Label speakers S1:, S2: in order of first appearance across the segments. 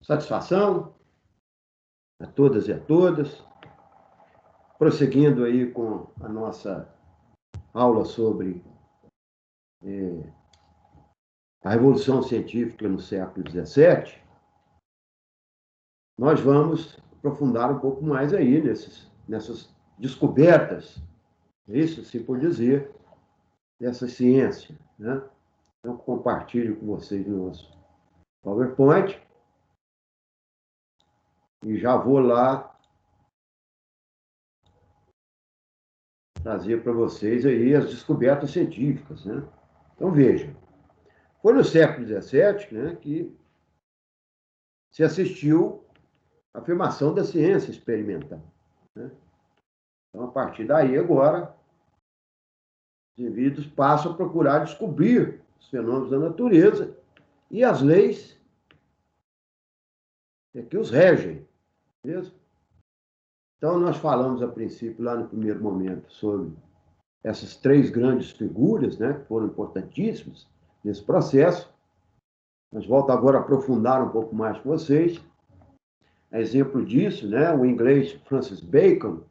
S1: Satisfação a todas e a todas. Prosseguindo aí com a nossa aula sobre a Revolução Científica no século XVII, nós vamos aprofundar um pouco mais aí nessas descobertas, isso se por dizer, dessa ciência, né? Então, compartilho com vocês no nosso PowerPoint e já vou lá trazer para vocês aí as descobertas científicas, né? Então, vejam, foi no século XVII, né, que se assistiu à afirmação da ciência experimental, né? Então, a partir daí, agora, os indivíduos passam a procurar descobrir os fenômenos da natureza e as leis que os regem, mesmo. Então, nós falamos a princípio, lá no primeiro momento, sobre essas três grandes figuras, né, que foram importantíssimas nesse processo. Mas volto agora a aprofundar um pouco mais com vocês. Exemplo disso, né, o inglês Francis Bacon,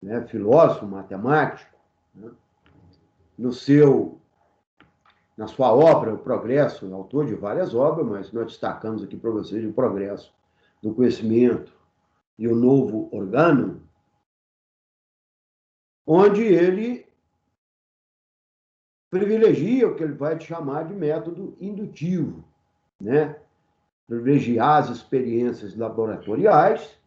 S1: né, filósofo, matemático, né, na sua obra, O Progresso, autor de várias obras, mas nós destacamos aqui para vocês o Progresso do Conhecimento e o Novo Organum, onde ele privilegia o que ele vai chamar de método indutivo, né? Privilegiar as experiências laboratoriais,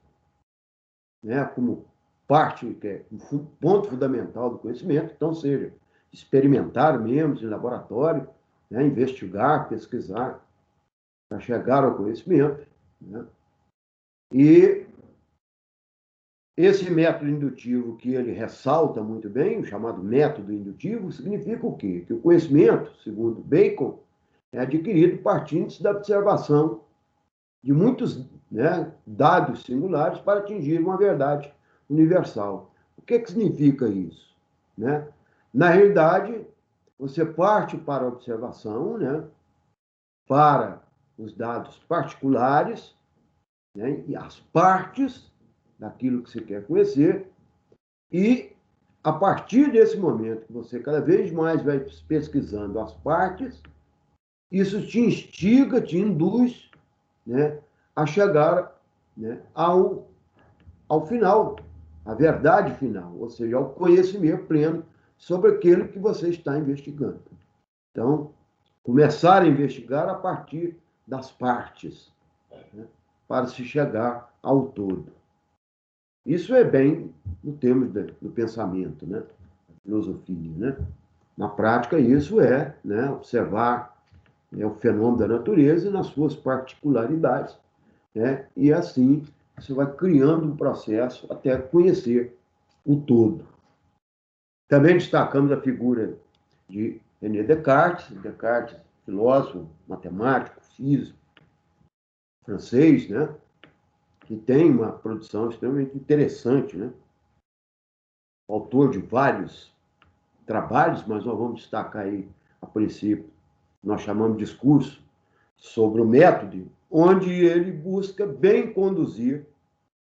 S1: né, como parte, que é um ponto fundamental do conhecimento, então, seja experimentar mesmo em laboratório, né, investigar, pesquisar, para chegar ao conhecimento, né? E esse método indutivo que ele ressalta muito bem, o chamado método indutivo, significa o quê? Que o conhecimento, segundo Bacon, é adquirido partindo da observação de muitos, né, dados singulares para atingir uma verdade universal. O que significa isso, né? Na realidade, você parte para a observação, né, para os dados particulares, né, e as partes daquilo que você quer conhecer, e a partir desse momento que você cada vez mais vai pesquisando as partes, isso te instiga, te induz, né, a chegar, né, ao final, à verdade final, ou seja, ao conhecimento pleno sobre aquilo que você está investigando. Então, começar a investigar a partir das partes, né, para se chegar ao todo. Isso é bem no termo do pensamento, né, da filosofia, né? Na prática, isso é, né, observar, né, o fenômeno da natureza nas suas particularidades, né? E assim você vai criando um processo até conhecer o todo. Também destacamos a figura de René Descartes, filósofo, matemático, físico, francês, né? Que tem uma produção extremamente interessante, né? Autor de vários trabalhos, mas nós vamos destacar aí, a princípio, nós chamamos de discurso sobre o método, onde ele busca bem conduzir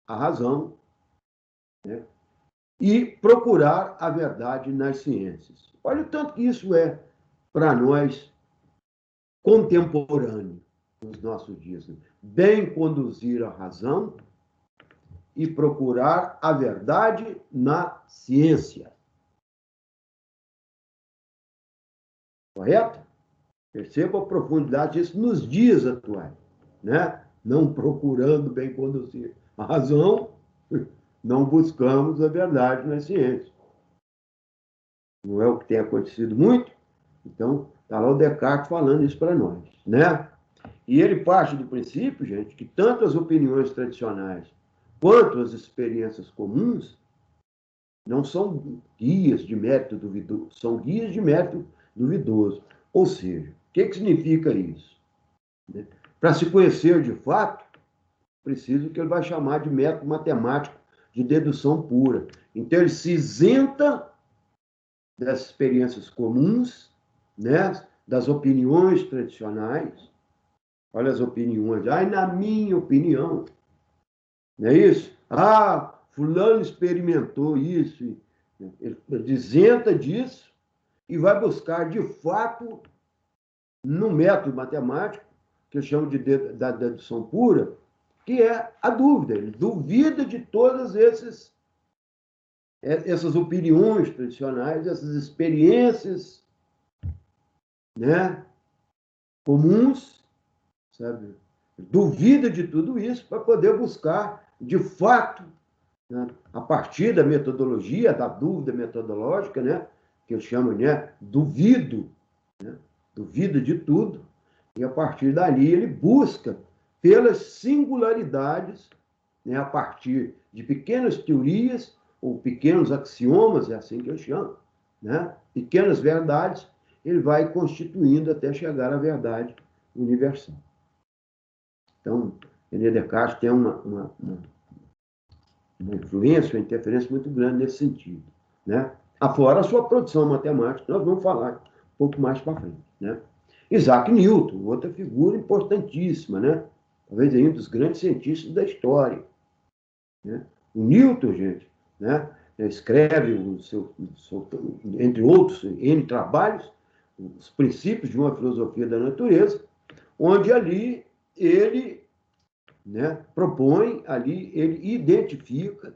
S1: a razão, né, e procurar a verdade nas ciências. Olha o tanto que isso é, para nós, contemporâneo nos nossos dias. Né? Bem conduzir a razão e procurar a verdade na ciência. Correto? Perceba a profundidade disso nos dias atuais, né? Não procurando bem conduzir a razão, não buscamos a verdade na ciência. Não é o que tem acontecido muito? Então, está lá o Descartes falando isso para nós, né? E ele parte do princípio, gente, que tanto as opiniões tradicionais quanto as experiências comuns não são guias de mérito duvidoso, são guias de mérito duvidoso. Ou seja, o que significa isso? Para se conhecer de fato, preciso que ele vai chamar de método matemático de dedução pura. Então, ele se isenta das experiências comuns, né, das opiniões tradicionais, Olha as opiniões. Ai, na minha opinião, não é isso? Ah, fulano experimentou isso. Ele isenta disso e vai buscar, de fato, no método matemático, que eu chamo da dedução pura, que é a dúvida. Ele duvida de todas essas opiniões tradicionais, essas experiências, né, comuns, sabe? Duvida de tudo isso para poder buscar, de fato, né, a partir da metodologia, da dúvida metodológica, né, que eu chamo, né, né, duvida de tudo, e a partir dali ele busca pelas singularidades, né, a partir de pequenas teorias ou pequenos axiomas, é assim que eu chamo, né, pequenas verdades, ele vai constituindo até chegar à verdade universal. Então, René Descartes tem uma influência, uma interferência muito grande nesse sentido, né? Afora a sua produção matemática, nós vamos falar um pouco mais para frente, né? Isaac Newton, outra figura importantíssima, né? Talvez um dos grandes cientistas da história, né? O Newton, gente, né? Escreve entre outros, N trabalhos, os princípios de uma filosofia da natureza, onde ali ele, né, propõe, ali ele identifica,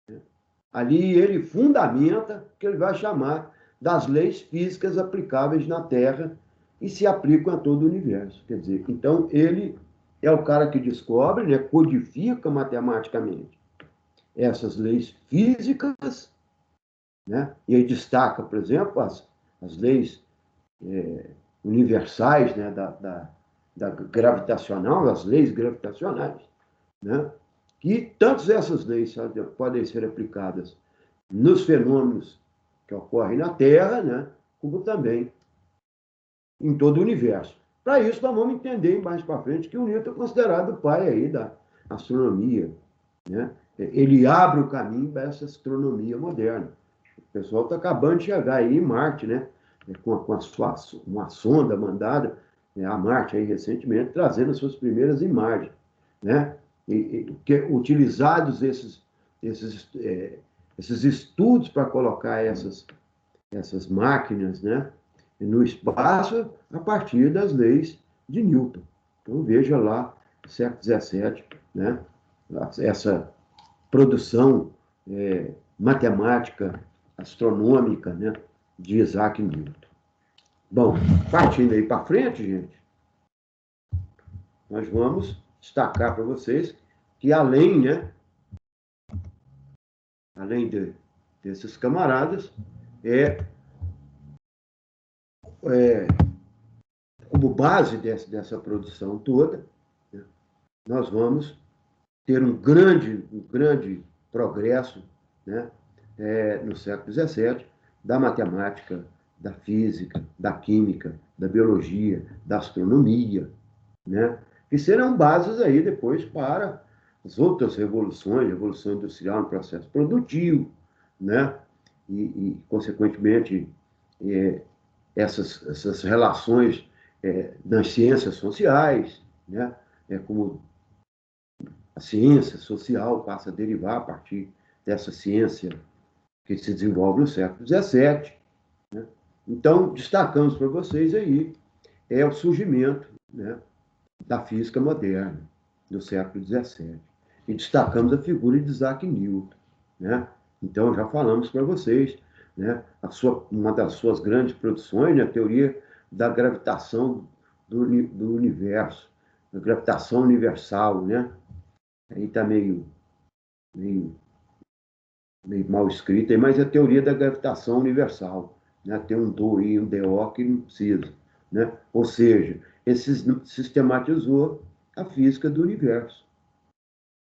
S1: né, ali ele fundamenta o que ele vai chamar das leis físicas aplicáveis na Terra e se aplicam a todo o universo. Quer dizer, então ele é o cara que descobre, né, codifica matematicamente essas leis físicas, né, e aí destaca, por exemplo, as leis universais, né, da gravitacional, as leis gravitacionais, né? Que tantas essas leis podem ser aplicadas nos fenômenos que ocorrem na Terra, né? Como também em todo o universo. Para isso, nós vamos entender mais para frente que o Newton é considerado o pai aí da astronomia, né? Ele abre o caminho para essa astronomia moderna. O pessoal está acabando de chegar aí em Marte, né? Uma sonda mandada, né, a Marte aí recentemente, trazendo as suas primeiras imagens, né? Utilizados esses estudos para colocar essas máquinas, né, no espaço a partir das leis de Newton. Então veja lá, século XVII, né, essa produção matemática, astronômica, né, de Isaac Newton. Bom, partindo aí para frente, gente, nós vamos destacar para vocês que além, né, além desses camaradas, como base dessa produção toda, né, nós vamos ter um grande progresso, né, no século XVII, da matemática, da física, da química, da biologia, da astronomia, né, que serão bases aí depois para as outras revoluções, revolução industrial no processo produtivo, né, consequentemente, essas relações das ciências sociais, né, como a ciência social passa a derivar a partir dessa ciência que se desenvolve no século XVII. Né? Então, destacamos para vocês aí o surgimento, né, da física moderna do século XVII. E destacamos a figura de Isaac Newton. Né? Então, já falamos para vocês, né, uma das suas grandes produções, né, a teoria da gravitação do universo, a gravitação universal, né? Aí está meio mal escrito, mas é a teoria da gravitação universal. Né? Tem um do e um do que não precisa. Né? Ou seja, ele sistematizou a física do universo.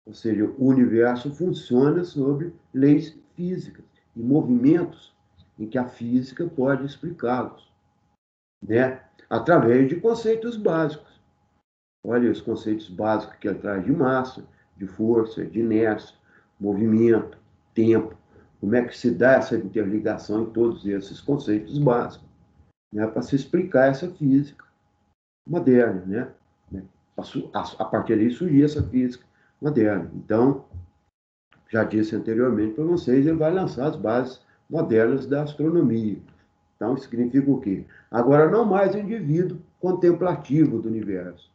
S1: Ou seja, o universo funciona sobre leis físicas e movimentos em que a física pode explicá-los, né? Através de conceitos básicos. Olha os conceitos básicos que ele traz de massa, de força, de inércia, movimento, tempo. Como é que se dá essa interligação em todos esses conceitos básicos, né, para se explicar essa física moderna, né? a partir daí surgia essa física moderna. Então, já disse anteriormente para vocês, ele vai lançar as bases modernas da astronomia. Então, isso significa o quê? Agora, não mais o indivíduo contemplativo do universo.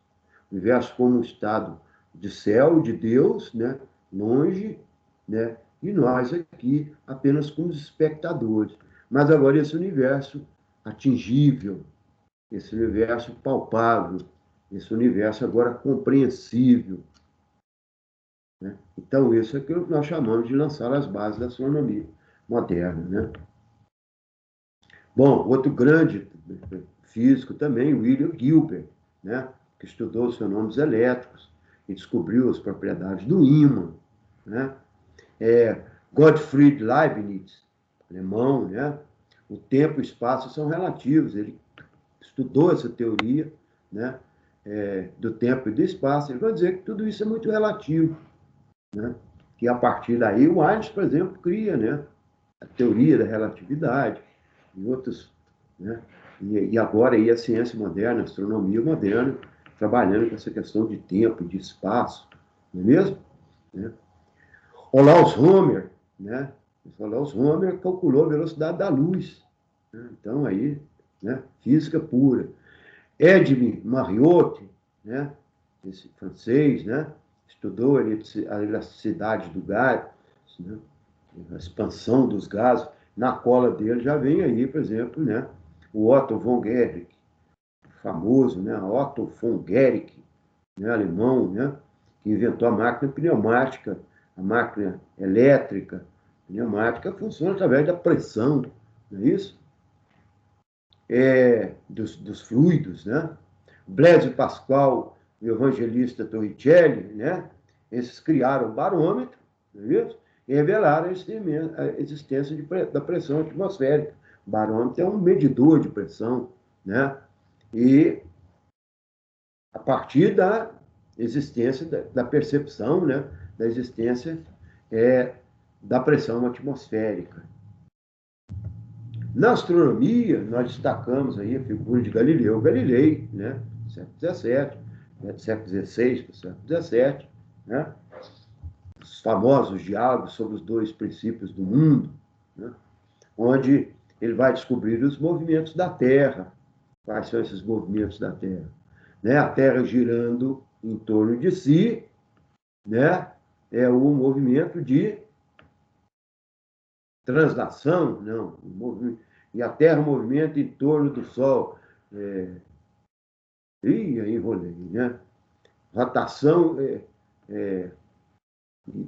S1: O universo como um estado de céu, de Deus, né? Longe, né? E nós aqui apenas como espectadores. Mas agora esse universo atingível, esse universo palpável, esse universo agora compreensível, né? Então, isso é aquilo que nós chamamos de lançar as bases da astronomia moderna, né? Bom, outro grande físico também, William Gilbert, né? Que estudou os fenômenos elétricos e descobriu as propriedades do ímã, né? Gottfried Leibniz, alemão, né? O tempo e o espaço são relativos. Ele estudou essa teoria, né? Do tempo e do espaço. Ele vai dizer que tudo isso é muito relativo, né? Que a partir daí o Einstein, por exemplo, cria, né? A teoria da relatividade e outros, né? E agora aí a ciência moderna, a astronomia moderna, trabalhando com essa questão de tempo, de espaço, não é mesmo? Né? Olaus Homer, né? Olaus Homer calculou a velocidade da luz, né? Então aí, né? Física pura. Edmond Mariotte, né? Esse francês, né? Estudou a elasticidade do gás, né? A expansão dos gases. Na cola dele já vem aí, por exemplo, né? O Otto von Guericke, famoso, né? Otto von Guericke, né? Alemão, né? Que inventou a máquina pneumática, a máquina elétrica. Pneumática funciona através da pressão, não é isso? Dos fluidos, né? Blaise Pascal e o evangelista Torricelli, né? Esses criaram o barômetro, não é isso? E revelaram a existência da pressão atmosférica. O barômetro é um medidor de pressão, né? E a partir da existência, da percepção, né? Da existência da pressão atmosférica. Na astronomia, nós destacamos aí a figura de Galileu Galilei, né? Século XVII, né? Do século XVI para o século XVII, né? Os famosos diálogos sobre os dois princípios do mundo, né? Onde ele vai descobrir os movimentos da Terra. Quais são esses movimentos da Terra? Né? A Terra girando em torno de si, né? É o movimento de translação, não, e a Terra movimenta em torno do Sol. Aí enrolei, né? Rotação e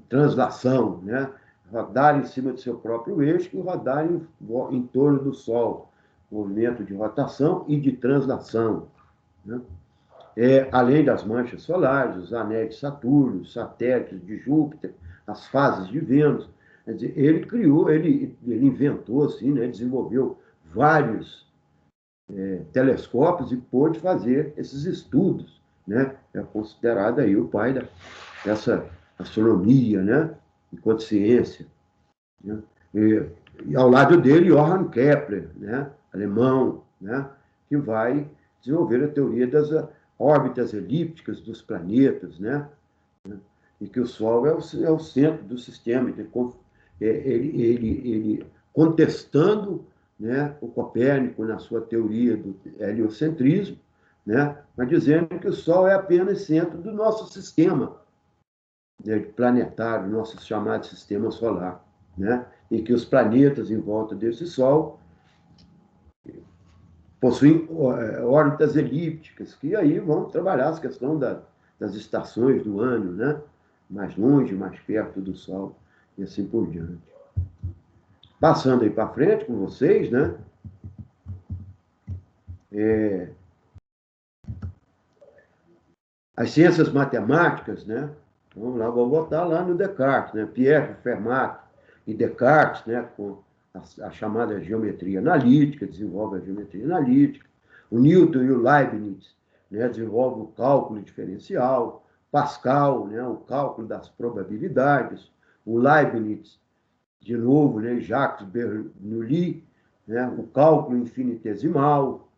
S1: translação, né? Rodar em cima do seu próprio eixo e rodar em torno do Sol. Movimento de rotação e de translação, né? Além das manchas solares, os anéis de Saturno, os satélites de Júpiter, as fases de Vênus. Quer dizer, ele criou, ele inventou, assim, né? Desenvolveu vários telescópios e pôde fazer esses estudos, né? É considerado aí o pai dessa astronomia, né? Enquanto ciência, né? E ao lado dele, Johann Kepler, né? Alemão, né? Que vai desenvolver a teoria das órbitas elípticas dos planetas, né? E que o Sol é o centro do sistema. Ele contestando, né, o Copérnico na sua teoria do heliocentrismo, né, mas dizendo que o Sol é apenas centro do nosso sistema, né, planetário, nosso chamado sistema solar, né, e que os planetas em volta desse Sol possuem órbitas elípticas, que aí vão trabalhar a questão das estações do ano, né, mais longe, mais perto do Sol, e assim por diante. Passando aí para frente com vocês, né? As ciências matemáticas, né? Vamos lá, vou botar lá no Descartes, né? Pierre Fermat e Descartes, né? Com a chamada geometria analítica, desenvolve a geometria analítica. O Newton e o Leibniz, né? Desenvolvem o cálculo diferencial. Pascal, né? O cálculo das probabilidades. O Leibniz, de novo, né? Jacques Bernoulli, né? O cálculo infinitesimal.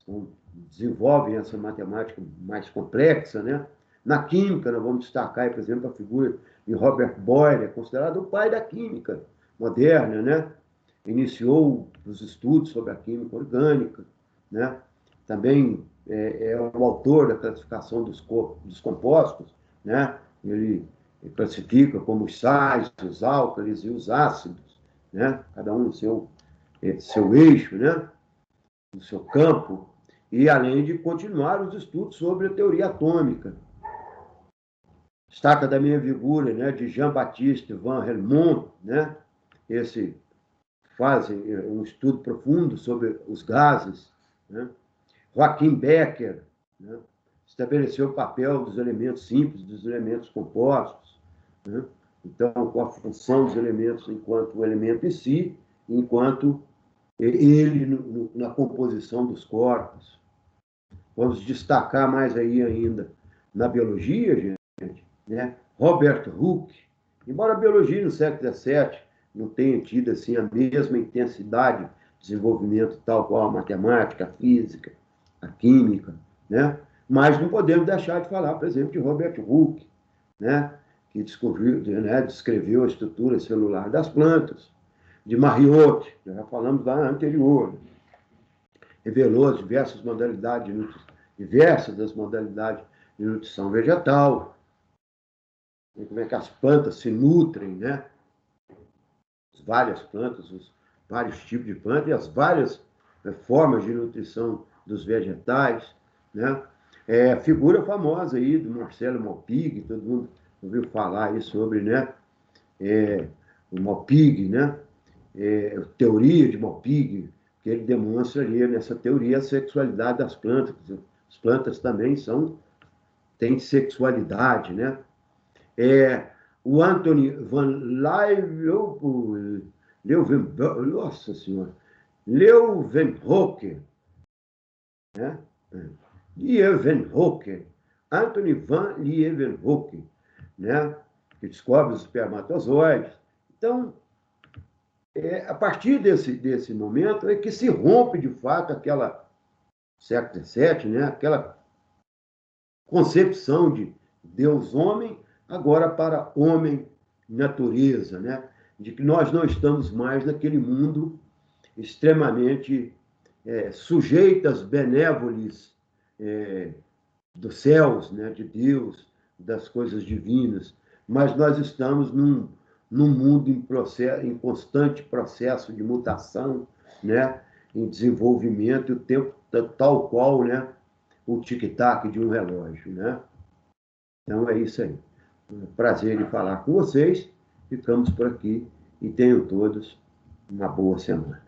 S1: São desenvolvem essa matemática mais complexa, né? Na química, nós vamos destacar, por exemplo, a figura de Robert Boyle, considerado o pai da química moderna, né? Iniciou os estudos sobre a química orgânica, né? Também é o autor da classificação dos compostos, né? Ele classifica como os sais, os álcalis e os ácidos, né? Cada um no seu eixo, né? No seu campo, e além de continuar os estudos sobre a teoria atômica. Destaca da minha figura, né, de Jean-Baptiste van Helmont, né? Esse fazem um estudo profundo sobre os gases, né? Joaquim Becker, né? Estabeleceu o papel dos elementos simples, dos elementos compostos, né? Então, qual a função dos elementos enquanto o elemento em si, enquanto ele na composição dos corpos. Vamos destacar mais aí ainda na biologia, gente, né? Robert Hooke. Embora a biologia no século XVII não tenha tido assim, a mesma intensidade de desenvolvimento tal qual a matemática, a física, a química, né? Mas não podemos deixar de falar, por exemplo, de Robert Hooke, né? Que descreveu a estrutura celular das plantas, de Mariotte, já falamos lá anterior, revelou diversas das modalidades de nutrição vegetal, como é que as plantas se nutrem, né? As várias plantas, os vários tipos de plantas e as várias formas de nutrição dos vegetais, né? Figura famosa aí do Marcelo Malpighi, todo mundo ouviu falar aí sobre, né? O Malpighi, né? Teoria de Malpighi, que ele demonstra ali nessa teoria a sexualidade das plantas. As plantas também têm sexualidade, né? O Anthony van nossa senhora, Leeuwenhoek, né? Leeuwenhoek, Anthony van Leeuwenhoek, né? Que descobre os espermatozoides. Então, a partir desse momento é que se rompe, de fato, aquela século XVII, né? Aquela concepção de Deus-homem, agora para homem-natureza, né? De que nós não estamos mais naquele mundo extremamente sujeitas benévoles dos céus, né? De Deus, das coisas divinas, mas nós estamos num mundo em constante processo de mutação, né? Em desenvolvimento, o tempo tal qual, né? O tic-tac de um relógio, né? Então é isso aí. Prazer em falar com vocês. Ficamos por aqui e tenham todos uma boa semana.